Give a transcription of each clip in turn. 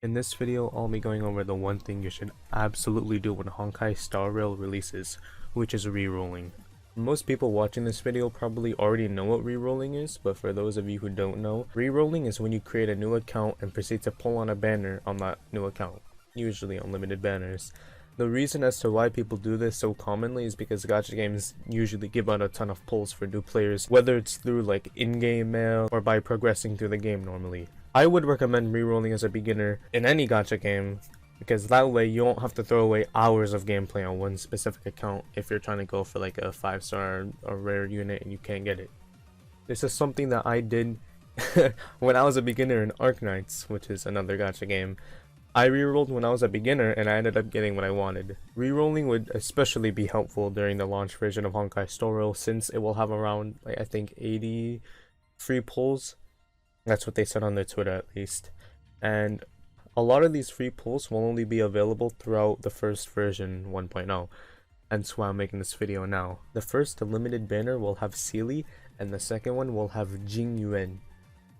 In this video, I'll be going over the one thing you should absolutely do when Honkai Star Rail releases, which is rerolling. Most people watching this video probably already know what rerolling is, but for those of you who don't know, rerolling is when you create a new account and proceed to pull on a banner on that new account, usually unlimited banners. The reason as to why people do this so commonly is because gacha games usually give out a ton of pulls for new players, whether it's through like in-game mail or by progressing through the game normally. I would recommend rerolling as a beginner in any gacha game, because that way you won't have to throw away hours of gameplay on one specific account if you're trying to go for like a 5-star or rare unit and you can't get it. This is something that I did when I was a beginner in Arknights, which is another gacha game. I rerolled when I was a beginner and I ended up getting what I wanted. Rerolling would especially be helpful during the launch version of Honkai Star Rail, since it will have around like, I think 80 free pulls. That's what they said on their Twitter at least. And a lot of these free pulls will only be available throughout the first version 1.0. Hence why I'm making this video now. The first limited banner will have Sealy and the second one will have Jing Yuan.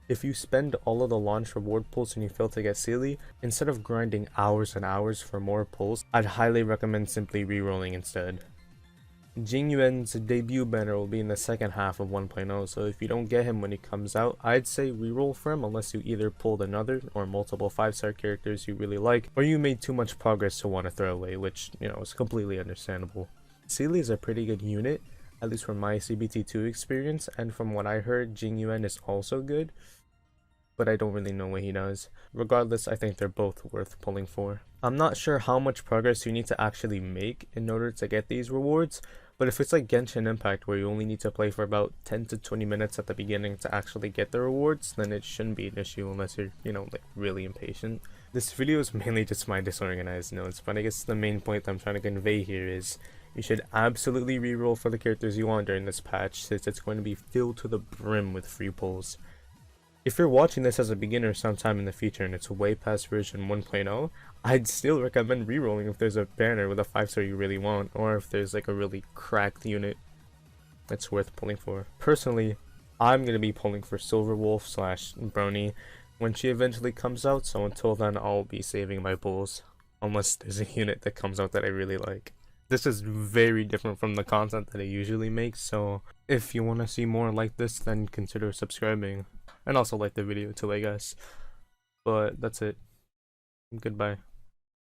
If you spend all of the launch reward pulls and you fail to get Sealy, instead of grinding hours and hours for more pulls, I'd highly recommend simply rerolling instead. Jing Yuan's debut banner will be in the second half of 1.0, so if you don't get him when he comes out, I'd say reroll for him unless you either pulled another or multiple 5-star characters you really like, or you made too much progress to want to throw away, which, you know, is completely understandable. Sealy is a pretty good unit, at least from my CBT2 experience, and from what I heard, Jing Yuan is also good, but I don't really know what he does. Regardless, I think they're both worth pulling for. I'm not sure how much progress you need to actually make in order to get these rewards, but if it's like Genshin Impact where you only need to play for about 10 to 20 minutes at the beginning to actually get the rewards, then it shouldn't be an issue unless you're, you know, like really impatient. This video is mainly just my disorganized notes, but I guess the main point I'm trying to convey here is you should absolutely reroll for the characters you want during this patch, since it's going to be filled to the brim with free pulls. If you're watching this as a beginner sometime in the future and it's way past version 1.0, I'd still recommend rerolling if there's a banner with a 5-star you really want, or if there's like a really cracked unit that's worth pulling for. Personally, I'm going to be pulling for Silverwolf / Brony when she eventually comes out, so until then I'll be saving my pulls, unless there's a unit that comes out that I really like. This is very different from the content that I usually make, so if you want to see more like this, then consider subscribing. And also like the video too, I guess. But that's it. Goodbye.